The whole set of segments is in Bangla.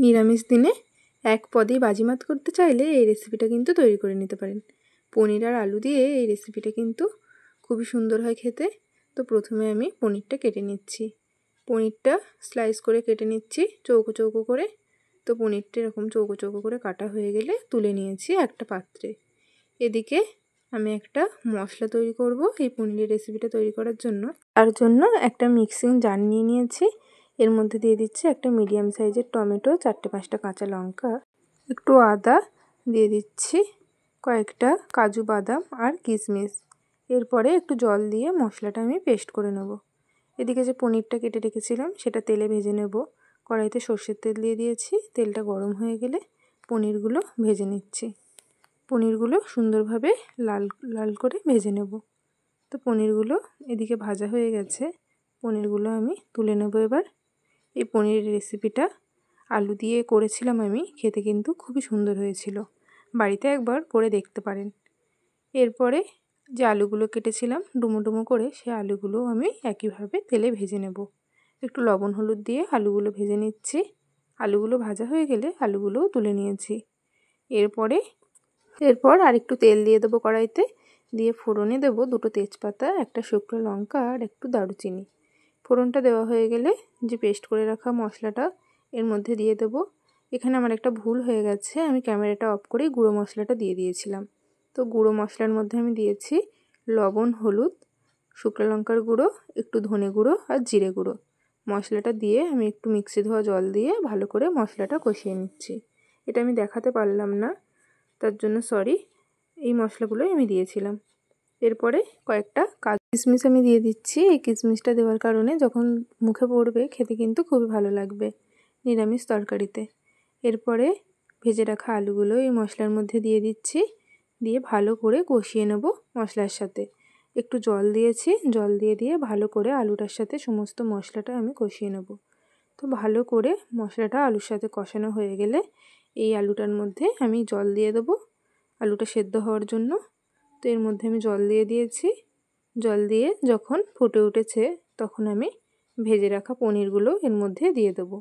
নিরামিষ দিনে এক পদেই বাজিমাত করতে চাইলে এই রেসিপিটা কিন্তু তৈরি করে নিতে পারেন। পনির আর আলু দিয়ে এই রেসিপিটা কিন্তু খুবই সুন্দর হয় খেতে। তো প্রথমে আমি পনিরটা কেটে নিচ্ছি। পনিরটা স্লাইস করে কেটে নিচ্ছি চৌকো চৌকো করে। তো পনিরটা এরকম চৌকো চৌকো করে কাটা হয়ে গেলে তুলে নিয়েছি একটা পাত্রে। এদিকে আমি একটা মশলা তৈরি করব এই পনিরের রেসিপিটা তৈরি করার জন্য। তার জন্য একটা মিক্সিং জার নিয়ে নিয়েছি। এর মধ্যে দিয়ে দিচ্ছি একটা মিডিয়াম সাইজের টমেটো, 4-5টা কাঁচা লঙ্কা, একটু আদা দিয়ে দিচ্ছি, কয়েকটা কাজু বাদাম আর কিশমিশ। এরপরে একটু জল দিয়ে মশলাটা আমি পেস্ট করে নেব। এদিকে যে পনিরটা কেটে রেখেছিলাম সেটা তেলে ভেজে নেব। কড়াইতে সর্ষের তেল দিয়ে দিয়েছি। তেলটা গরম হয়ে গেলে পনিরগুলো ভেজে নিচ্ছি। পনিরগুলো সুন্দরভাবে লাল লাল করে ভেজে নেব। তো পনিরগুলো এদিকে ভাজা হয়ে গেছে। পনিরগুলো আমি তুলে নেব এবার। এই পনিরের রেসিপিটা আলু দিয়ে করেছিলাম আমি, খেতে কিন্তু খুবই সুন্দর হয়েছিল। বাড়িতে একবার করে দেখতে পারেন। এরপরে যে আলুগুলো কেটেছিলাম ডুমো ডুমো করে, সেই আলুগুলো আমি একইভাবে তেলে ভেজে নেব। একটু লবণ হলুদ দিয়ে আলুগুলো ভেজে নিচ্ছি। আলুগুলো ভাজা হয়ে গেলে আলুগুলোও তুলে নিয়েছি। এরপর আর একটু তেল দিয়ে দেবো কড়াইতে। দিয়ে ফোড়নে দেবো 2টো তেজপাতা, একটা শুকনো লঙ্কা আর একটু দারুচিনি। ফোড়নটা দেওয়া হয়ে গেলে যে পেস্ট করে রাখা মশলাটা এর মধ্যে দিয়ে দেব। এখানে আমার একটা ভুল হয়ে গেছে, আমি ক্যামেরাটা অফ করে গুঁড়ো মশলাটা দিয়ে দিয়েছিলাম। তো গুঁড়ো মশলার মধ্যে আমি দিয়েছি লবণ, হলুদ, শুকনো লঙ্কার গুঁড়ো, একটু ধনে গুঁড়ো আর জিরে গুঁড়ো। মশলাটা দিয়ে আমি একটু মিক্সি ধোয়া জল দিয়ে ভালো করে মশলাটা কষিয়ে নিচ্ছি। এটা আমি দেখাতে পারলাম না, তার জন্য সরি। এই মশলাগুলোই আমি দিয়েছিলাম। এরপরে কয়েকটা কাজু কিশমিশ আমি দিয়ে দিচ্ছি। এই কিশমিশটা দেওয়ার কারণে যখন মুখে পড়বে খেতে কিন্তু খুবই ভালো লাগবে নিরামিষ তরকারিতে। এরপরে ভেজে রাখা আলুগুলো এই মশলার মধ্যে দিয়ে দিচ্ছি। দিয়ে ভালো করে কষিয়ে নেব মশলার সাথে। একটু জল দিয়েছি, জল দিয়ে ভালো করে আলুটার সাথে সমস্ত মশলাটা আমি কষিয়ে নেব। তো ভালো করে মশলাটা আলুর সাথে কষানো হয়ে গেলে এই আলুটার মধ্যে আমি জল দিয়ে দেবো আলুটা সেদ্ধ হওয়ার জন্য। তো এর মধ্যে আমি জল দিয়ে দিয়েছি। জল দিয়ে যখন ফুটে উঠেছে তখন আমি ভেজে রাখা পনিরগুলো এর মধ্যে দিয়ে দেবো।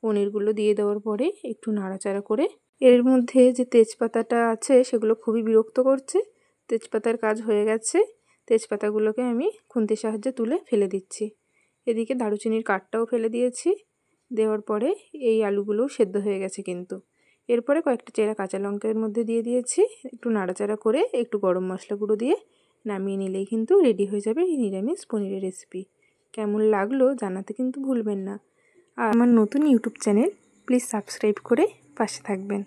পনিরগুলো দিয়ে দেওয়ার পরে একটু নাড়াচাড়া করে, এর মধ্যে যে তেজপাতাটা আছে সেগুলো খুবই বিরক্ত করছে। তেজপাতার কাজ হয়ে গেছে। তেজপাতাগুলোকে আমি খুন্তির সাহায্যে তুলে ফেলে দিচ্ছি। এদিকে দারুচিনির কাঠটাও ফেলে দিয়েছি। দেওয়ার পরে এই আলুগুলোও সেদ্ধ হয়ে গেছে কিন্তু। এরপরে কয়েকটা চেরা কাঁচা লঙ্কা এর মধ্যে দিয়ে দিয়েছি। একটু নাড়াচাড়া করে একটু গরম মশলা গুঁড়ো দিয়ে নামিয়ে নিলেই কিন্তু রেডি হয়ে যাবে এই নিরামিষ পনিরের রেসিপি। কেমন লাগলো জানাতে কিন্তু ভুলবেন না। আর আমার নতুন ইউটিউব চ্যানেল প্লিজ সাবস্ক্রাইব করে পাশে থাকবেন।